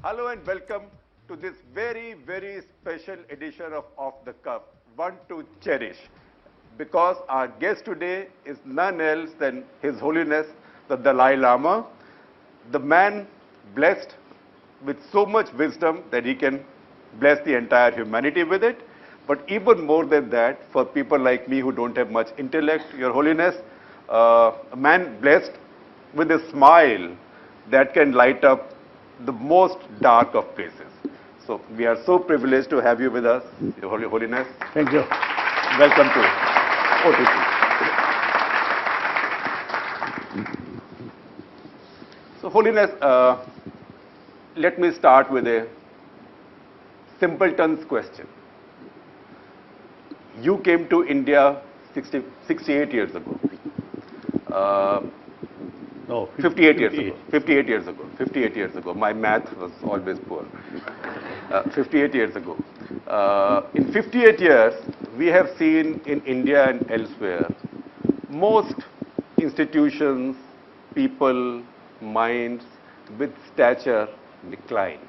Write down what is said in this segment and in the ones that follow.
Hello and welcome to this very, very special edition of Off the Cuff, one to cherish. Because our guest today is none else than His Holiness, the Dalai Lama, the man blessed with so much wisdom that he can bless the entire humanity with it. But even more than that, for people like me who don't have much intellect, Your Holiness, a man blessed with a smile that can light up the most dark of places. So we are so privileged to have you with us, Your Holiness. Thank you. Welcome to OTC. So Holiness, let me start with a simpleton's question. You came to India 68 years ago. No, 58 years ago. 58 years ago. 58 years ago. My math was always poor. 58 years ago. In 58 years, we have seen in India and elsewhere, most institutions, people, minds with stature decline.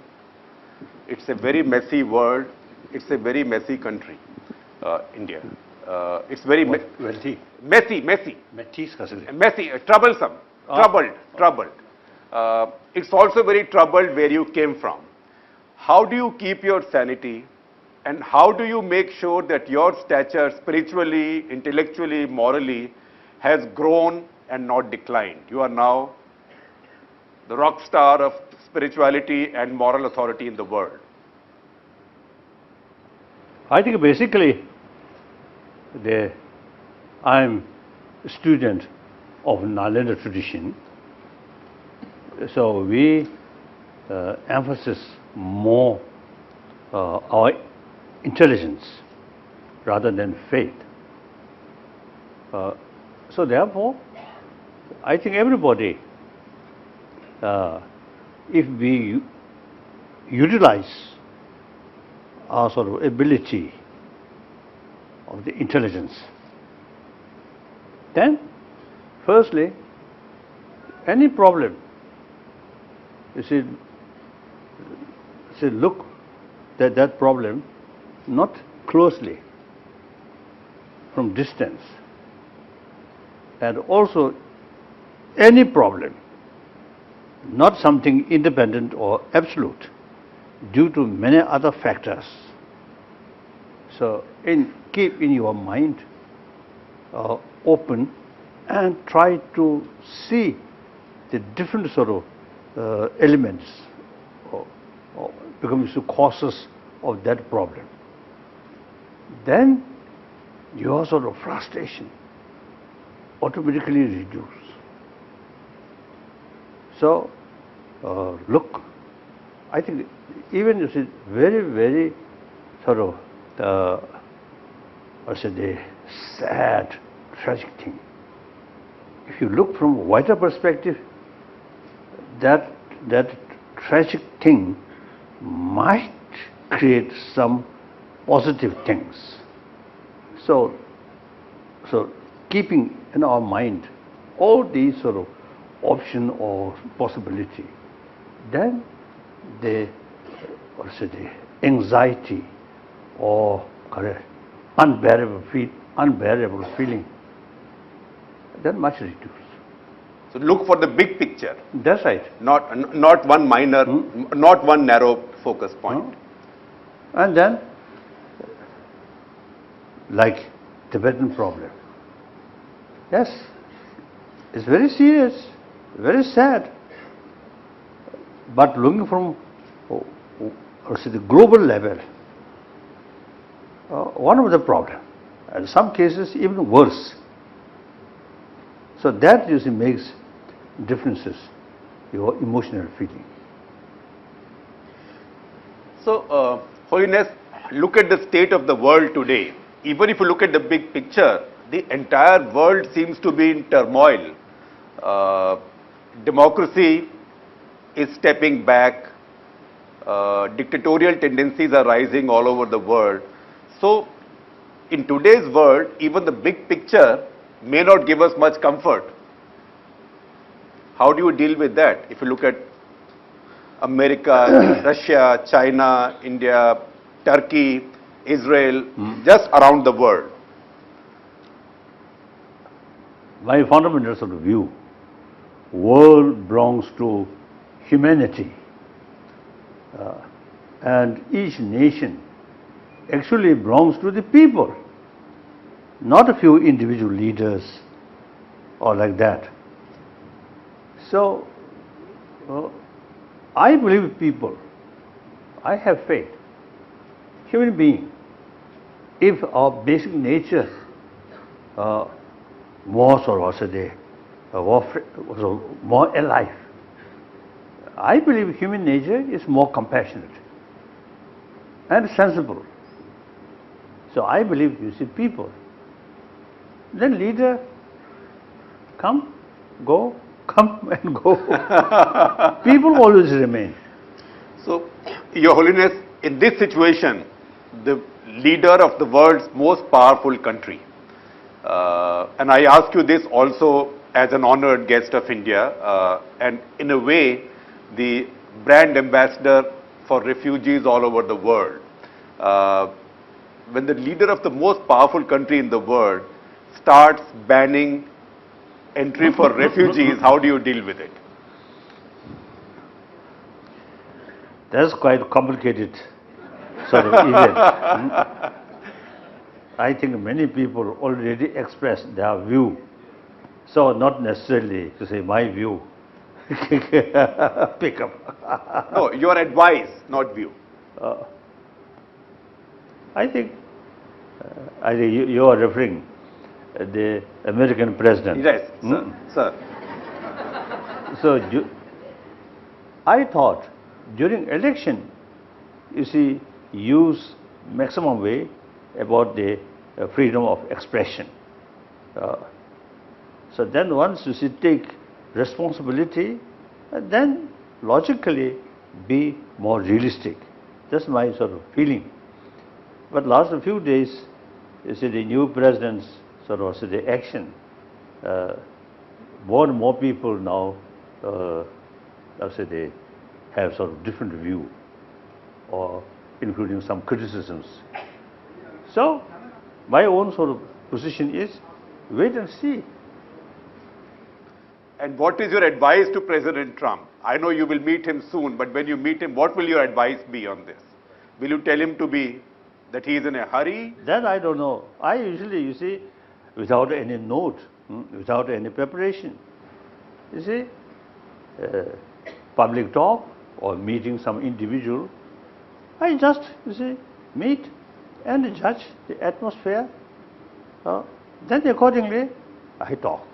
It's a very messy world. It's a very messy country, India. It's very messy. Messy, troublesome. Troubled. It's also very troubled where you came from. How do you keep your sanity, and how do you make sure that your stature spiritually, intellectually, morally has grown and not declined? You are now the rock star of spirituality and moral authority in the world. I think basically I'm a student of Nalanda tradition, so we emphasize more our intelligence rather than faith. So therefore, I think everybody, if we utilize our sort of ability of the intelligence, then firstly, any problem, you see, look at that problem not closely, from distance, and also any problem, not something independent or absolute, due to many other factors. So keep in your mind open and try to see the different sort of elements or becomes the causes of that problem. Then your sort of frustration automatically reduces. So look, I think even you see very, very sort of the sad, tragic thing. If you look from a wider perspective, that tragic thing might create some positive things. So keeping in our mind all these sort of option or possibility, then the anxiety or unbearable feeling, then much reduced. So look for the big picture. That's right. Not one minor, not one narrow focus point. And then, like Tibetan problem. Yes, it's very serious, very sad. But looking from the global level, one of the problem, in some cases even worse. So that usually makes differences, your emotional feeling. So, Holiness, look at the state of the world today. Even if you look at the big picture, the entire world seems to be in turmoil. Democracy is stepping back. Dictatorial tendencies are rising all over the world. So, in today's world, even the big picture may not give us much comfort. How do you deal with that? If you look at America, Russia, China, India, Turkey, Israel, just around the world? My fundamental sort of view, world belongs to humanity, and each nation actually belongs to the people, not a few individual leaders or like that. So, I believe people, I have faith, human being, if our basic nature was or was more alive, I believe human nature is more compassionate and sensible. So I believe, you see, people, then leader, come, go, come and go. People always remain. So, Your Holiness, in this situation, the leader of the world's most powerful country, and I ask you this also as an honored guest of India, and in a way, the brand ambassador for refugees all over the world. When the leader of the most powerful country in the world starts banning entry for refugees, how do you deal with it? That's quite a complicated sort of event. I think many people already expressed their view, so not necessarily to say my view. Pick up. No, your advice, not view. I think you are referring the American president. Yes, sir. So I thought during election, you see, use maximum way about the freedom of expression. So then once you see take responsibility, then logically be more realistic. That's my sort of feeling. But last few days, you see the new president's sort of the action, more and more people now, they have sort of different view, or including some criticisms. So, my own sort of position is wait and see. And what is your advice to President Trump? I know you will meet him soon, but when you meet him, what will your advice be on this? Will you tell him to be, that he is in a hurry? That I don't know. I usually, you see, without any note, without any preparation, you see, public talk or meeting some individual, I just, you see, meet and judge the atmosphere. Then accordingly, I talk.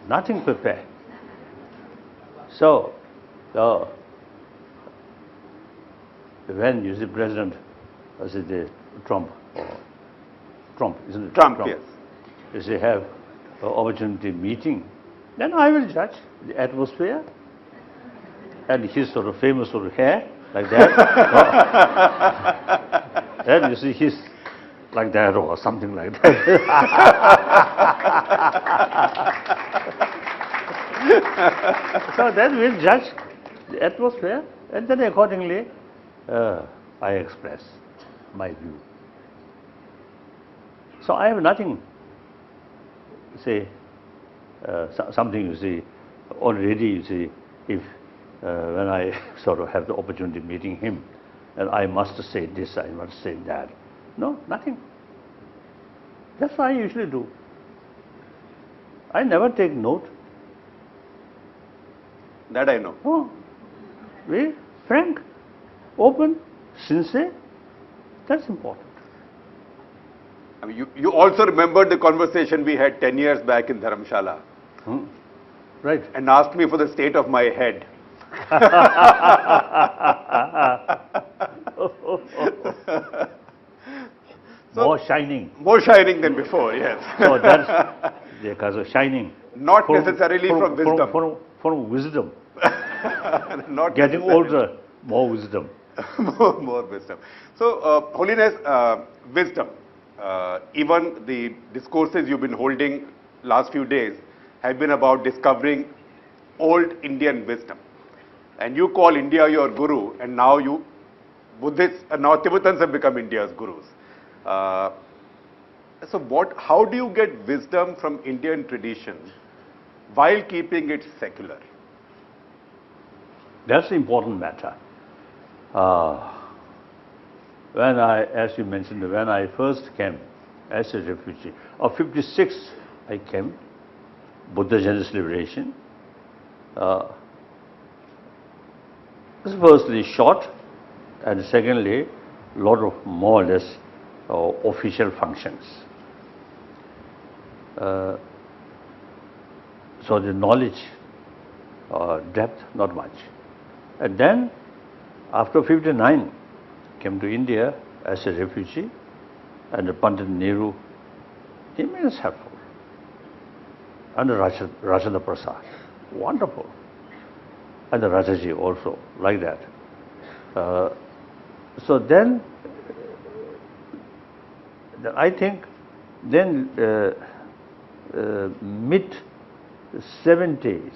Nothing prepared. So, when you see President, Trump, isn't it? Trump, yes. You see, have an opportunity meeting, then I will judge the atmosphere and his sort of famous sort of hair, like that. Then you see his like that or something like that. So then we'll judge the atmosphere, and then accordingly I express my view. So I have nothing, say, something you see, already you see, if when I sort of have the opportunity meeting him, and I must say this, I must say that. No, nothing. That's what I usually do. I never take note. That I know. Oh, very frank, open, sincere. That's important. I mean, you also remember the conversation we had 10 years back in Dharamshala. Right. And asked me for the state of my head. So, more shining. More shining than before, yes. So that's because of shining. Not necessarily from wisdom. From wisdom. Not getting older, more wisdom. more wisdom. So, Holiness, wisdom. Even the discourses you've been holding last few days have been about discovering old Indian wisdom. and you call India your guru, and now Buddhists, now Tibetans have become India's gurus. So how do you get wisdom from Indian tradition while keeping it secular? That's the important matter. As you mentioned, when I first came as a refugee, of 56 I came, Buddha Jainist liberation. This firstly short, and secondly, a lot of more or less official functions. So the knowledge depth, not much. And then, after 59, came to India as a refugee, and Pandit Nehru, immense helpful. And Rajendra Prasad, wonderful. And the Rajaji also, like that. So then, I think, then mid-70s,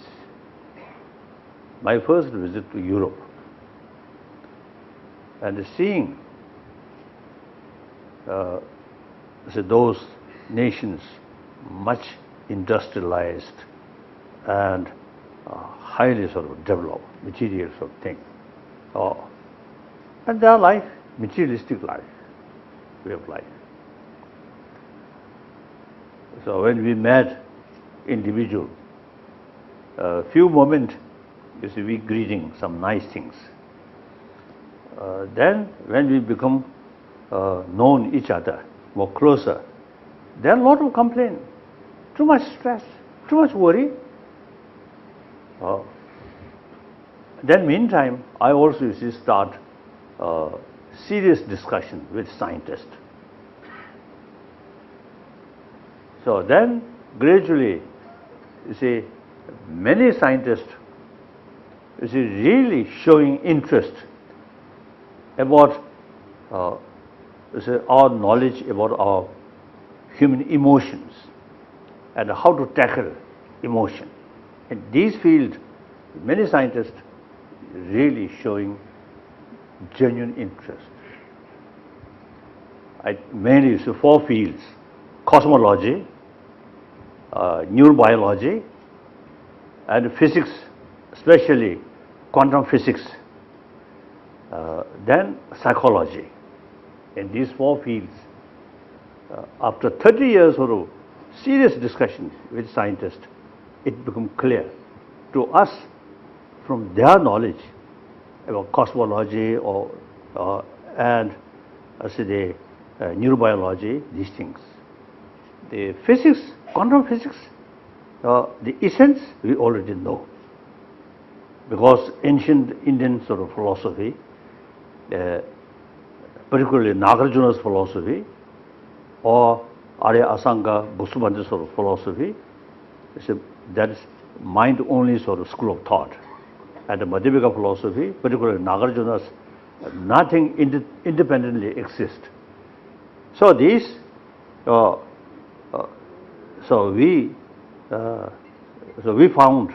my first visit to Europe, and seeing those nations much industrialized and highly sort of developed material sort of thing. And their life, materialistic life, way of life. So when we met individual, a few moments, you see, we greeting some nice things. Then when we become known each other more closer, there are a lot of complaint, too much stress, too much worry. Then meantime, I also you see, start serious discussion with scientists. So then gradually, you see, many scientists, you see, really showing interest about you see, our knowledge about our human emotions and how to tackle emotion. In these fields, many scientists really showing genuine interest. Mainly you see, 4 fields: cosmology, neurobiology, and physics, especially quantum physics, then psychology. In these 4 fields, after 30 years of serious discussion with scientists, it became clear to us from their knowledge about cosmology and the neurobiology, these things. The physics, quantum physics, the essence we already know, because ancient Indian sort of philosophy, particularly Nagarjuna's philosophy or Arya Asanga Vasubandhu's sort of philosophy, that is mind-only sort of school of thought. And the Madhyamika philosophy, particularly Nagarjuna's, nothing independently exists. So these, so we found,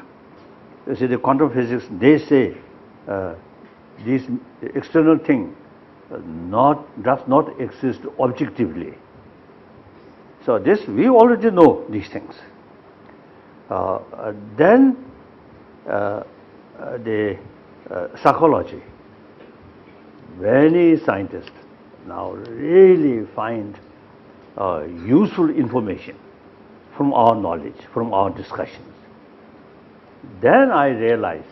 you see, the quantum physics, they say this external thing does not exist objectively. So this, we already know these things. Then the psychology. Many scientists now really find useful information from our knowledge, from our discussions. Then I realized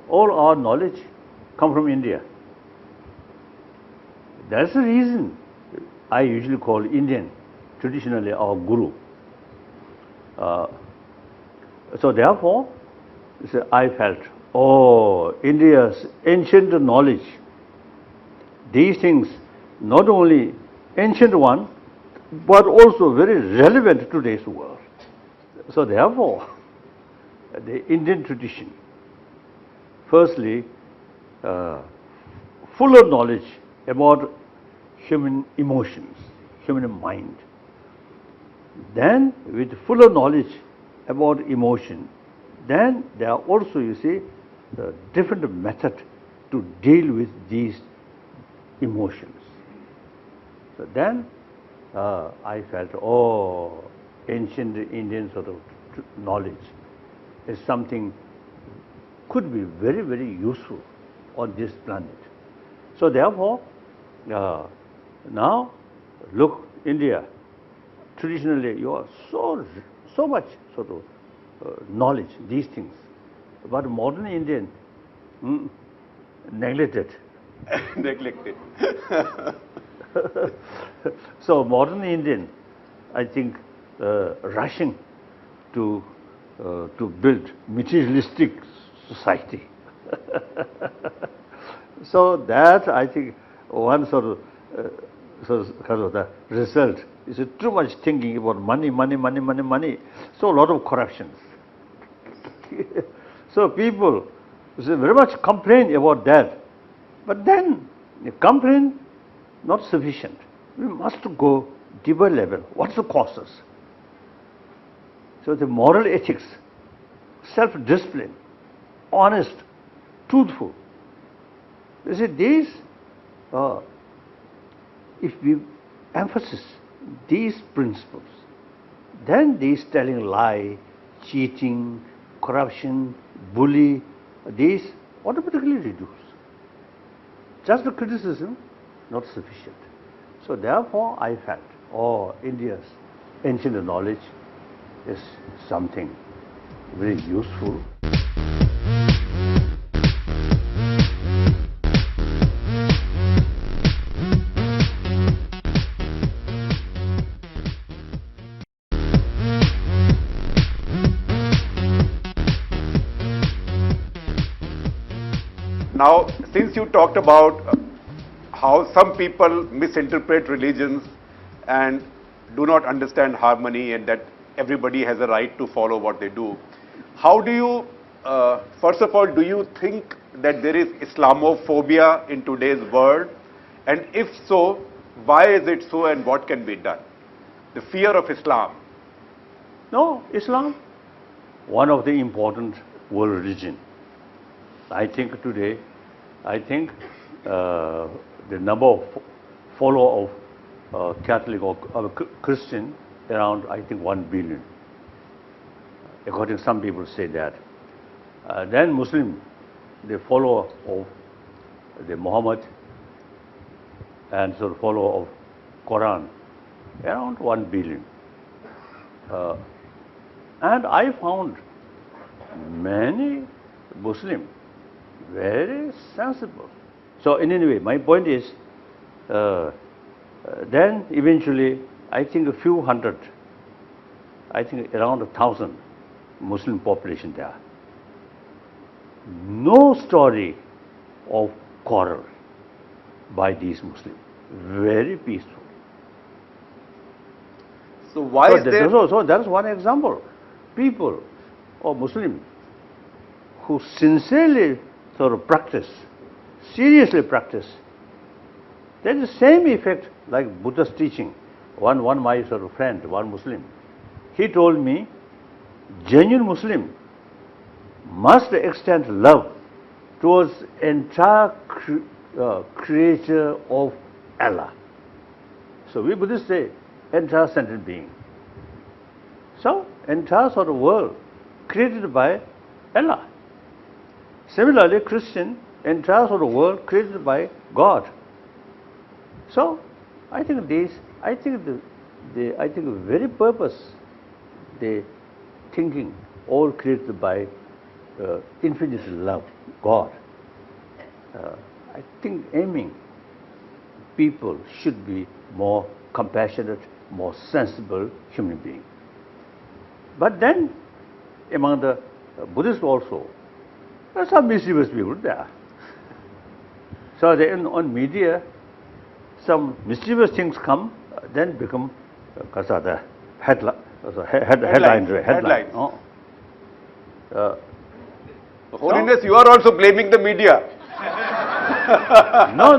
all our knowledge come from India. That's the reason I usually call Indian traditionally our guru. So therefore, I felt, India's ancient knowledge, these things, not only ancient one, but also very relevant to today's world. So therefore, the Indian tradition, firstly, fuller knowledge about human emotions, human mind. Then with fuller knowledge about emotion, then there are also, you see, different method to deal with these emotions. So then I felt, oh, ancient Indian sort of knowledge is something could be very, very useful on this planet. So therefore, now look, India, traditionally you are so much sort of knowledge, these things. But modern Indian, neglected. Neglected. So modern Indian, I think, rushing to build materialistic society. So that, I think, one sort of the result is too much thinking about money, money, money, money, money. So a lot of corruptions. So people very much complain about that. But then, the complaint not sufficient. We must go deeper level. What's the causes? So the moral ethics, self-discipline, honest, truthful. You see, these, if we emphasize these principles, then these telling lie, cheating, corruption, bully, these automatically reduce. Just the criticism, not sufficient. So therefore, I felt, oh, India's ancient knowledge is something very useful. Now, since you talked about how some people misinterpret religions and do not understand harmony and that everybody has a right to follow what they do, how do you, first of all, do you think that there is Islamophobia in today's world? And if so, why is it so and what can be done? The fear of Islam. No, Islam, one of the important world religion. I think today, the number of followers of Catholic or Christian around, I think, 1 billion. According to some people say that. Then Muslim, the follower of the Muhammad and so the follower of Quran, around 1 billion. And I found many Muslim very sensible. So in any way, my point is, then eventually, I think a few hundred, I think around 1,000 Muslim population there. No story of quarrel by these Muslims. Very peaceful. So why is there... So that's one example. People or Muslims who sincerely sort of practice, seriously practice, there is the same effect like Buddha's teaching. One my sort of friend, one Muslim, he told me, genuine Muslim must extend love towards entire creature of Allah. So we Buddhists say entire sentient being. So entire sort of world created by Allah. Similarly, Christian, entire sort of world created by God. So, I think the very purpose, the thinking, all created by infinite love, God. I think aiming people should be more compassionate, more sensible human being. But then, among the Buddhists also, there are some mischievous people there. So on media, some mischievous things come, then become headlines. Holiness, you are also blaming the media. No.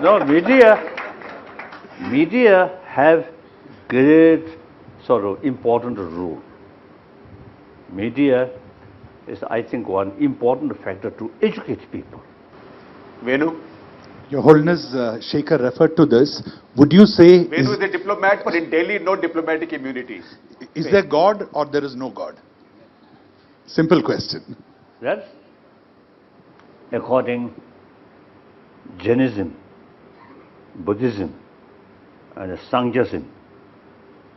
No, media have great sort of important role. Media is, I think, one important factor to educate people. Venu? Your Holiness, Shekhar referred to this. Would you say, Venu is a diplomat, but in Delhi, no diplomatic immunity. is there God or there is no God? Simple question. That's according Jainism, Buddhism, and Sankhyaism.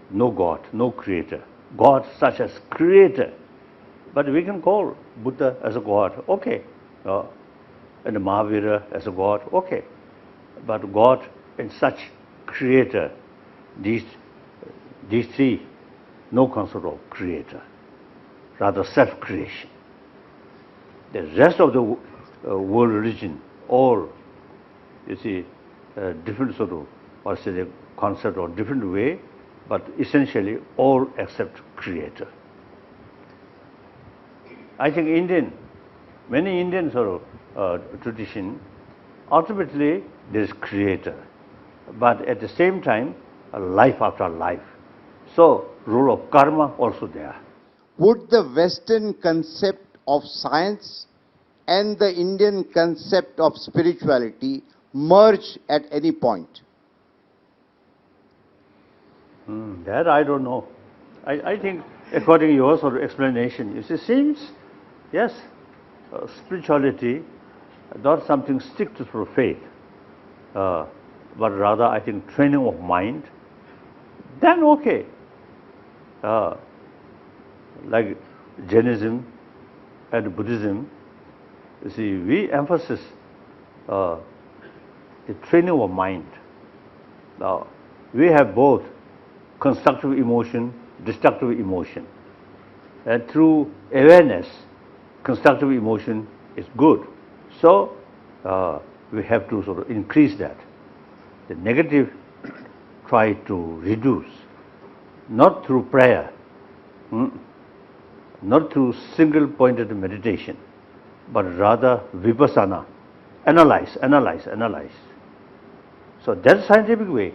No God, no creator. God such as creator. But we can call Buddha as a God, okay. And Mahavira as a God, okay. But God and such creator, these three, no concept of creator, rather self-creation. The rest of the world religion, all, you see, different sort of, or say the concept or different way, but essentially all except creator. I think many Indian sort of tradition, ultimately there is creator, but at the same time, life after life. So, role of karma also there. Would the Western concept of science and the Indian concept of spirituality merge at any point? That I don't know. I think, according to your sort of explanation, it seems, yes, spirituality, not something strict to faith, but rather, I think, training of mind, then okay. Like Jainism and Buddhism, you see, we emphasize the training of mind. Now, we have both constructive emotion, destructive emotion. And through awareness, constructive emotion is good. So, we have to sort of increase that. The negative, try to reduce. Not through prayer, not through single-pointed meditation, but rather vipassana, analyze. So that's scientific way.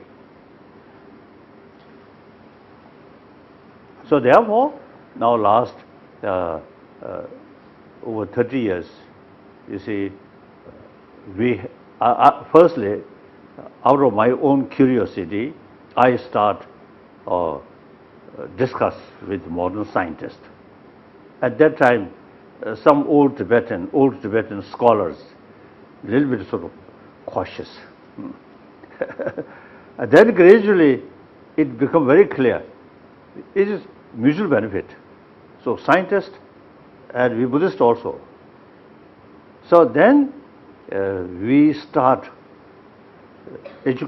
So therefore, now last over 30 years, you see, we firstly, out of my own curiosity, I start discuss with modern scientists. At that time, some old Tibetan scholars, a little bit sort of cautious. And then gradually, it became very clear. It is mutual benefit. So scientists and we Buddhists also. So then we start this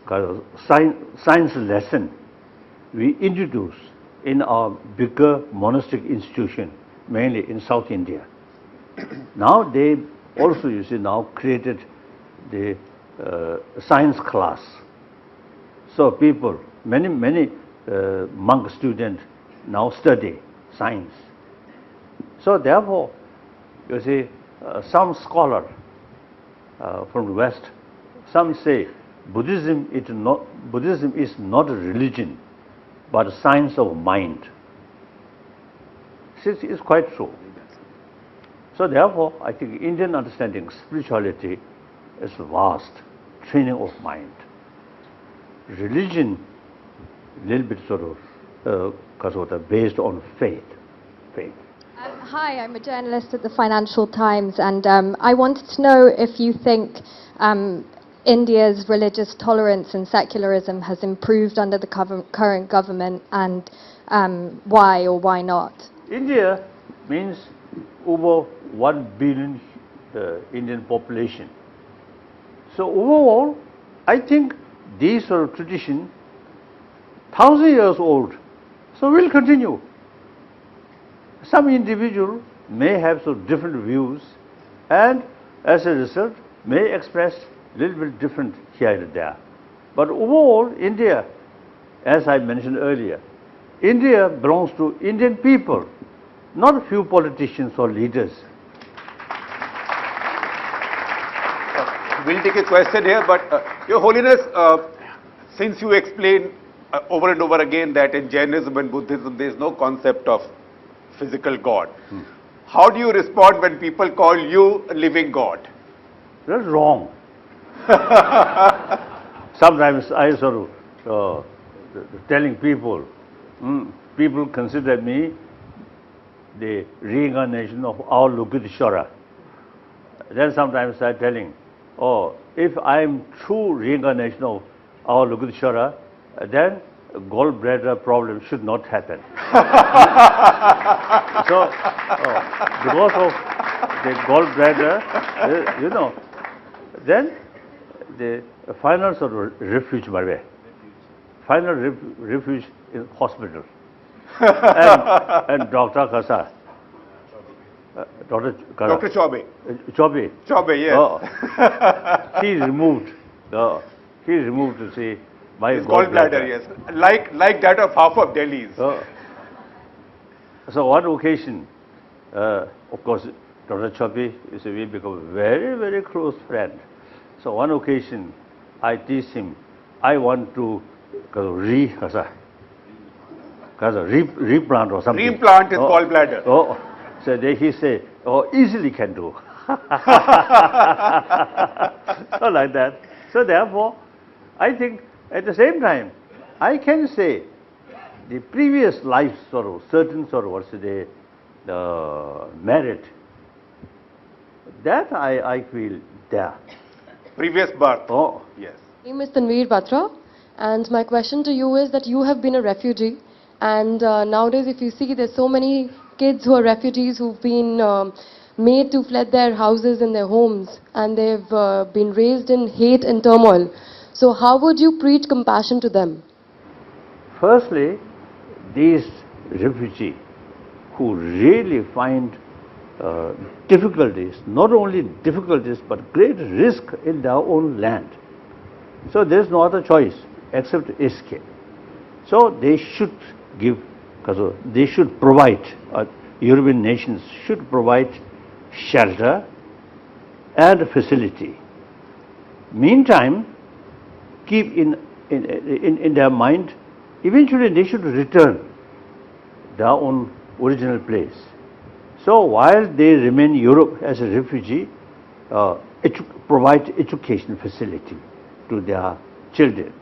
kind of science lesson. We introduce in our bigger monastic institution, mainly in South India. Now they also, you see, now created the science class. So people, many monk students now study science. So therefore, you see, some scholar from the West, some say Buddhism is not a religion, but a science of mind. This is quite true. So therefore, I think Indian understanding spirituality is vast, training of mind. Religion, a little bit sort of based on faith. Hi, I'm a journalist at the Financial Times, and I wanted to know if you think India's religious tolerance and secularism has improved under the current government, and why or why not? India means over 1 billion Indian population. So overall, I think these sort of tradition, 1,000 years old, so will continue. Some individual may have some different views, and as a result may express a little bit different here and there. But overall, India, as I mentioned earlier, India belongs to Indian people, not a few politicians or leaders. We'll take a question here, but Your Holiness, since you explained over and over again that in Jainism and Buddhism there is no concept of physical God, How do you respond when people call you a living God? That's wrong. Sometimes I sort of telling people, people consider me the reincarnation of our Lokiteshvara. Then sometimes I telling, oh, if I am true reincarnation of our Lokiteshvara, then gallbladder problem should not happen. So, because of the gallbladder, you know, then the final sort of refuge, final refuge in hospital. and Dr. Kasa, Dr. Chaube. Chaube. Chaube, yes. He removed to say my His gallbladder, yes. Like that of half of Delhi's. So one occasion, of course, Dr. Chaube is we become a very, very close friend. So one occasion, I tease him, I want to replant or something. Replant his gallbladder. So he say, easily can do. So like that. So therefore, I think at the same time, I can say the previous life sort of, certain sort of, what's the merit, that I feel there. Previous birth. Oh. Yes. My name is Tanveer Batra, and my question to you is that you have been a refugee, and nowadays if you see there's so many kids who are refugees who've been made to fled their houses and their homes, and they've been raised in hate and turmoil. So how would you preach compassion to them? Firstly, these refugees who really find difficulties, not only difficulties but great risk in their own land. So there is no other choice except escape. So they should give, they should provide, European nations should provide shelter and facility. Meantime, keep in their mind, eventually they should return their own original place. So while they remain in Europe as a refugee, provide education facility to their children,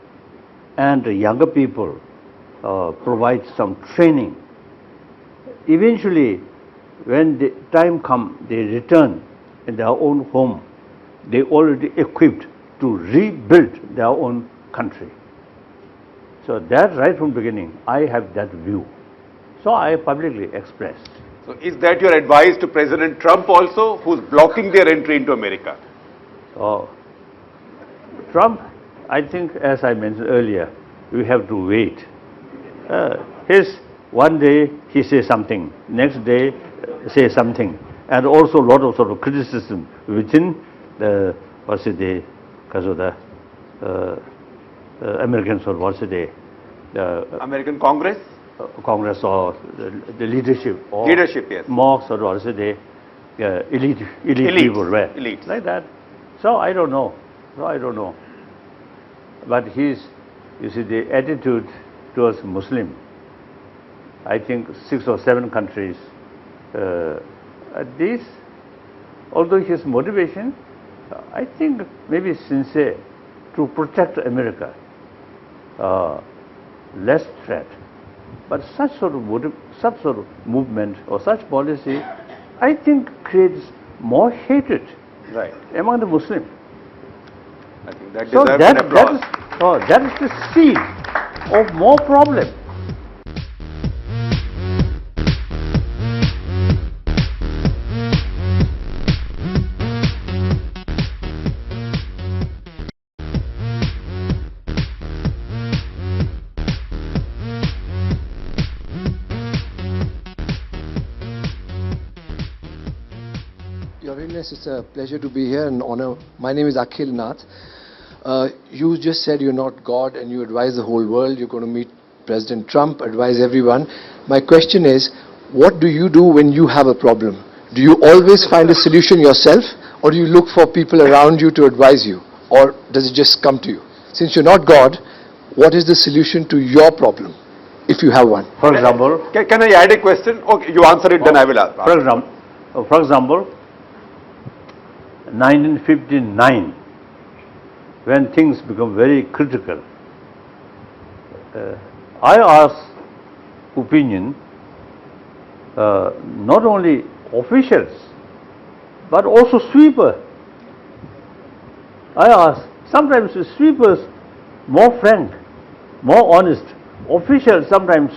and the younger people provide some training. Eventually, when the time comes, they return in their own home. They already equipped to rebuild their own country. So that right from the beginning, I have that view. So I publicly expressed. So is that your advice to President Trump also, who's blocking their entry into America? Trump, I think, as I mentioned earlier, we have to wait. One day he says something, next day say something, and also a lot of sort of criticism within the American sort of American Congress? Congress or the leadership, or leadership, yes. Mocks or what is it, elite people, right? Elites. Like that. So I don't know. But you see, the attitude towards Muslim, I think 6 or 7 countries, these, although his motivation, I think maybe sincere to protect America, less threat. But such sort of movement or such policy, I think creates more hatred among the Muslims. I think that deserves an applause. That is the seed of more problem. Your Holiness, it's a pleasure to be here and honor. My name is Akhil Nath. You just said you're not God and you advise the whole world. You're going to meet President Trump, advise everyone. My question is, what do you do when you have a problem? Do you always find a solution yourself, or do you look for people around you to advise you? Or does it just come to you? Since you're not God, what is the solution to your problem, if you have one? For example, can I add a question? Okay, you answer it, then I will ask. for example, 1959, when things become very critical, I asked opinion not only officials but also sweeper. I asked, sometimes sweepers more frank, more honest, officials sometimes.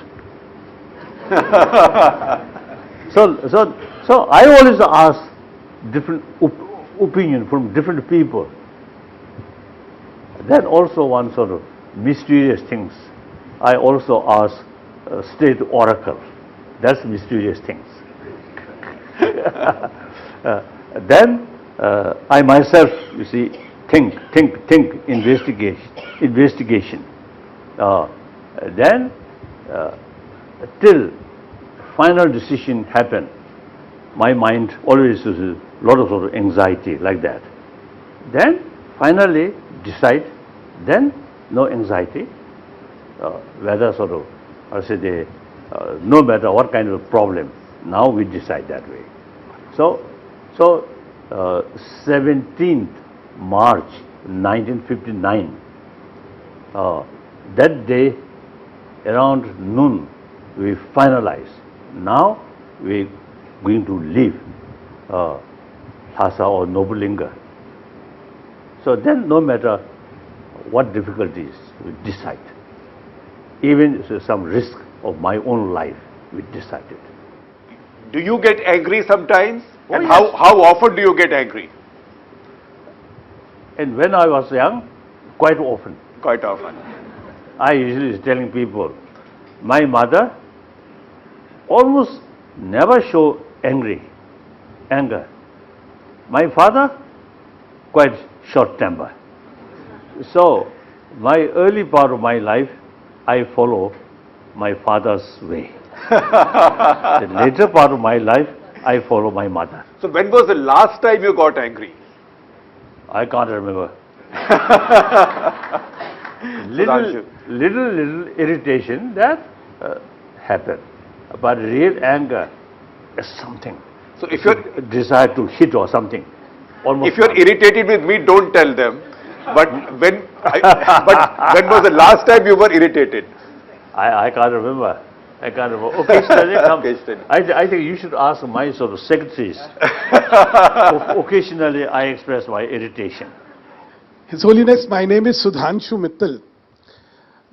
So I always ask different opinion from different people. That also one sort of mysterious things. I also ask state oracle. That's mysterious things. Then I myself, you see, think, investigation. Then till final decision happen, my mind always is a lot of sort of anxiety like that. Then finally decide, then no anxiety, whether sort of, I say, no matter what kind of problem, now we decide that way. So 17th March 1959, that day around noon we finalize. Now we going to leave Lhasa or Nobulinga. So then no matter what difficulties, we decide. Even some risk of my own life, we decided. Do you get angry sometimes? Oh, and yes. how often do you get angry? And when I was young, quite often. Quite often. I usually is telling people, my mother almost never show anger. My father, quite short temper. So, my early part of my life, I follow my father's way. The later part of my life, I follow my mother. So when was the last time you got angry? I can't remember. little irritation that happened, but real anger is something. So if you're desire to hit or something, almost. if you're irritated with me, don't tell them. But when was the last time you were irritated? I can't remember. Occasionally come. Occasionally. I think you should ask my sort of secretaries. Occasionally I express my irritation. His Holiness, my name is Sudhanshu Mittal.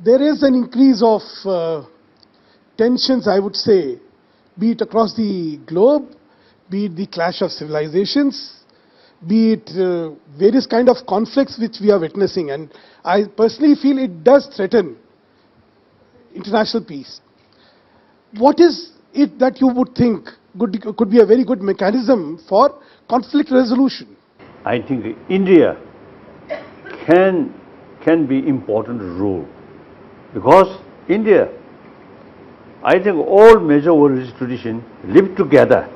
There is an increase of tensions, I would say, be it across the globe, be it the clash of civilizations, be it various kind of conflicts which we are witnessing. And I personally feel it does threaten international peace. What is it that you would think could be a very good mechanism for conflict resolution? I think India can be important role, because India, I think all major religious traditions live together.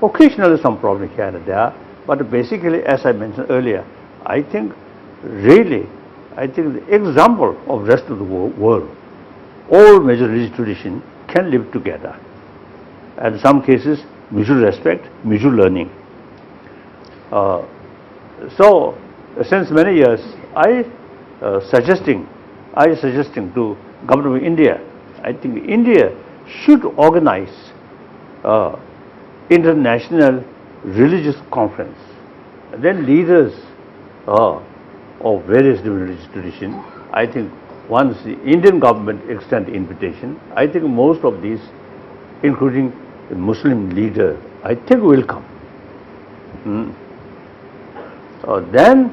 Occasionally some problem here and there, but basically, as I mentioned earlier, I think the example of rest of the world, all major religious traditions can live together. And in some cases, mutual respect, mutual learning. So, since many years, I suggesting to Government of India, I think India should organize international religious conference. Then leaders of various different religious traditions, I think once the Indian government extend the invitation, I think most of these, including the Muslim leader, I think will come. Then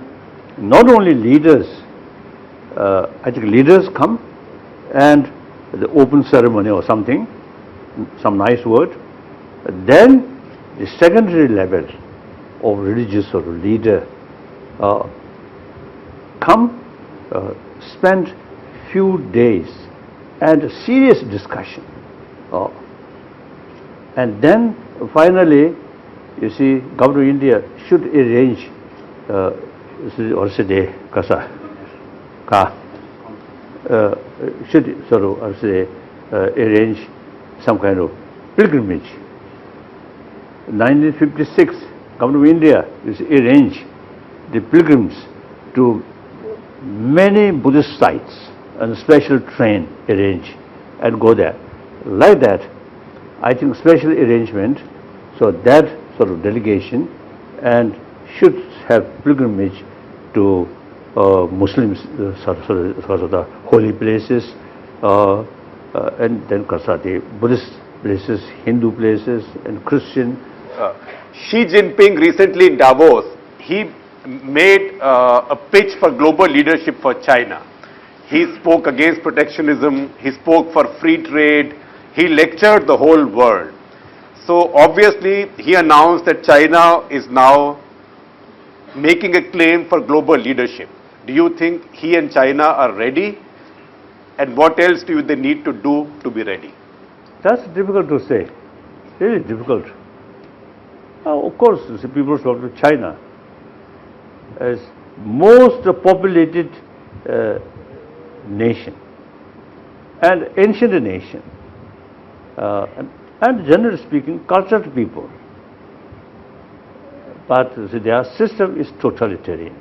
not only leaders, I think leaders come and the open ceremony or something, some nice word. Then the secondary level of religious or leader come, spend few days and serious discussion. And then finally, you see, Government of India should arrange should sort of arrange some kind of pilgrimage. 1956, Government of India arranged the pilgrims to many Buddhist sites and special train arranged and go there. Like that, I think special arrangement, so that sort of delegation and should have pilgrimage to Muslims, sort of the holy places, and then the Buddhist places, Hindu places, and Christian. Xi Jinping recently in Davos, he made a pitch for global leadership for China. He spoke against protectionism, he spoke for free trade, he lectured the whole world. So obviously he announced that China is now making a claim for global leadership. Do you think he and China are ready? And what else do they need to do to be ready? That's difficult to say, really difficult. Of course, people talk to China as most populated nation and ancient nation, and generally speaking, cultured people. But their system is totalitarian,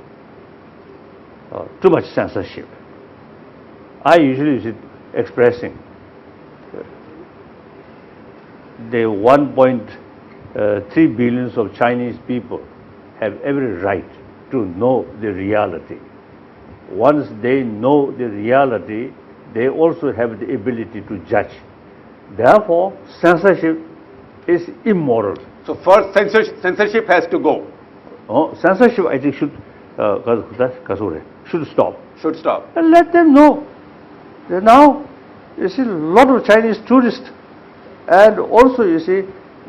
too much censorship. I usually is expressing the 1.3 billion of Chinese people have every right to know the reality. Once they know the reality, they also have the ability to judge. Therefore, censorship is immoral. So first censorship has to go. Censorship, I think, should stop. Should stop. And let them know. Now, you see, a lot of Chinese tourists, and also, you see,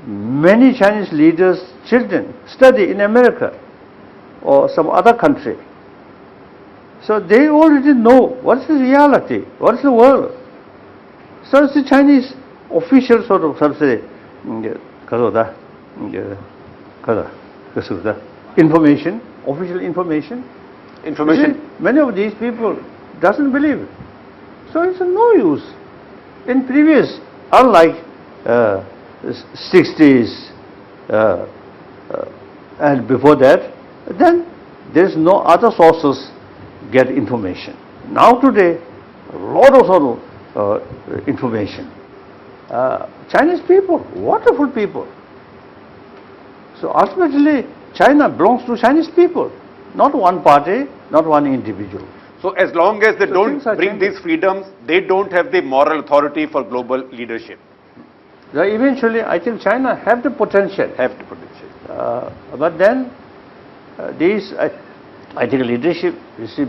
many Chinese leaders' children study in America or some other country. So they already know what's the reality, what's the world. So it's the Chinese official sort of information, official information. You see, many of these people doesn't believe. So it's no use. In previous, unlike 60s and before that, then there's no other sources get information. Now today, a lot of sort of information. Chinese people, wonderful people. So ultimately, China belongs to Chinese people, not one party, not one individual. So as long as they don't bring these freedoms, they don't have the moral authority for global leadership. Eventually, I think China have the potential. But then, these, I think leadership, you see,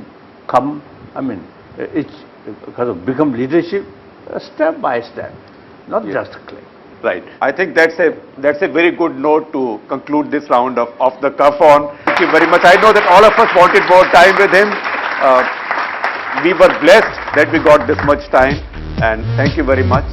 come, I mean, it's kind of become leadership step by step, not just click. Right. I think that's a very good note to conclude this round of Off the Cuff on. Thank you very much. I know that all of us wanted more time with him. We were blessed that we got this much time, and thank you very much.